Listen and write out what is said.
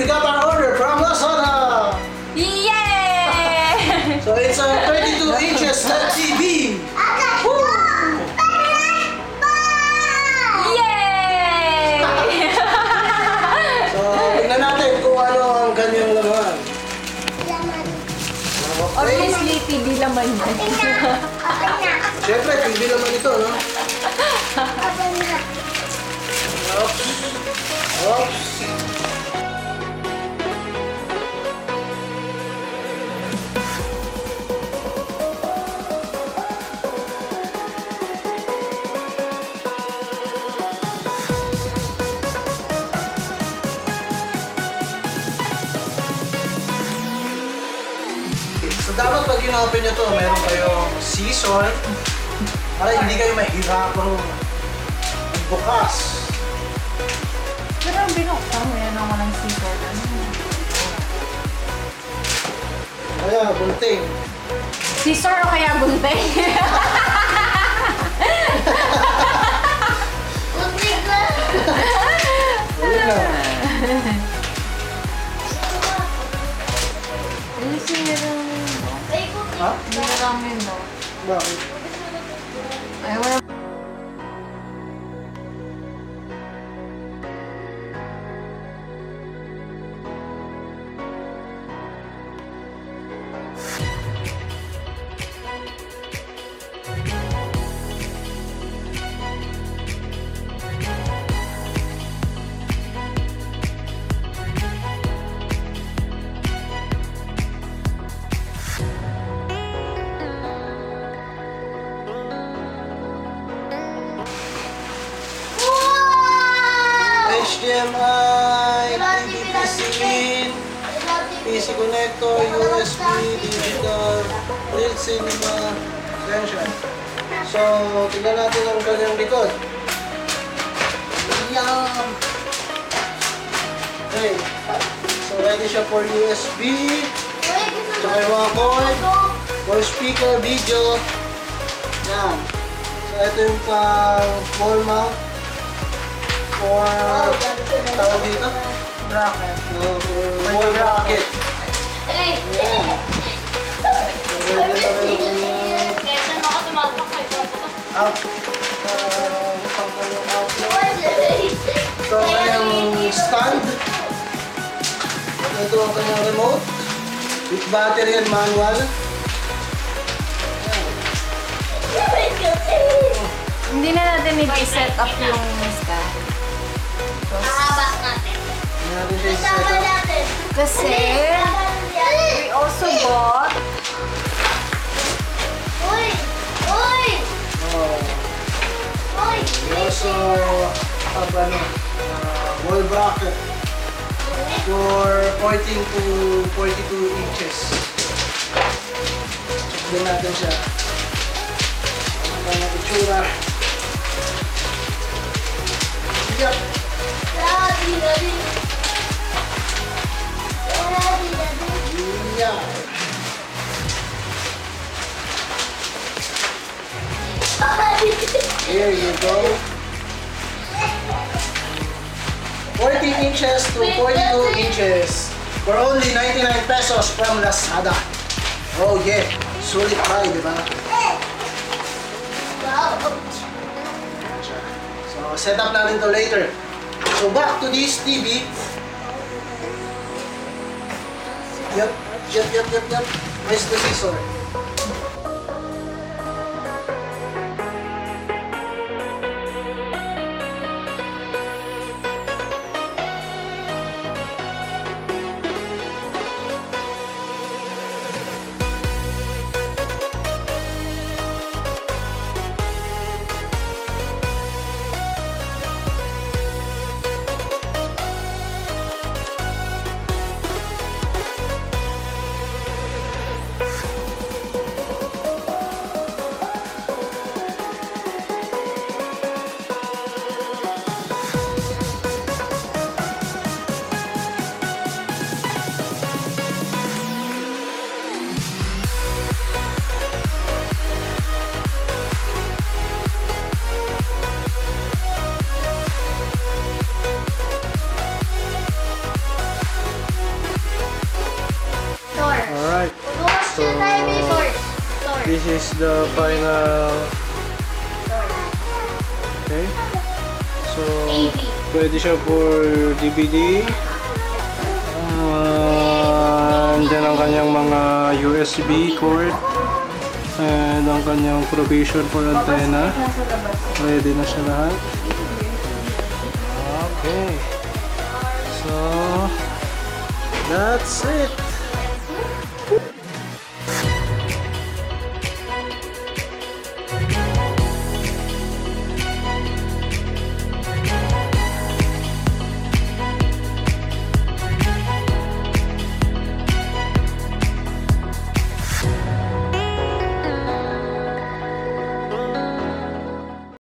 we got our order from Lazada! Yay! So it's a 32 inches TV! Woo! Yay! So, tingnan natin kung ano ang kanyang laman. Obviously, TV laman yan. Siyempre, TV naman ito, no? Oops. Oops. So dapat pag in-open nyo to, meron kayong scissor para hindi kayo mahirapan magbukas. Pero ang binuksan mo yan ako ng scissor. Kaya, bunting. Scissor o kaya gunting? Wala na. Ano sinirang Ha? ramen daw? Bakit? Ay, wala. HDMI, PVC in, PC connector, USB, digital, real cinema, extension. So, tingnan natin ang kanyang likod. Yum! Okay. So, ready siya for USB, tsaka yung mga cord, for speaker, video. Yan. So, ito yung pang wall mount. For tawag dito? Bracket. Wall bracket. Yeah. Out. Ito ang kanyang stand. Ito ang kanyang remote. With battery and manual. Hindi na natin need i-set up yung stand. Hindi natin siya i-set up. Kasi, we also bought We also have wall bracket for 14 to 42 inches. Check din natin siya. Ano ba yung itsura? Yup! Yeah. Here you go. 14 inches to 42 inches for only 99 pesos from Lazada. Oh yeah, sulit tayo, di ba? So, set up natin to later. So, back to this TV. Yup. Where's the scissor? this is the final. Okay. So, pwede siya for DVD. And then ang kanyang mga USB cord. And ang kanyang provision for antenna. Ready na siya lahat. Okay. So, that's it.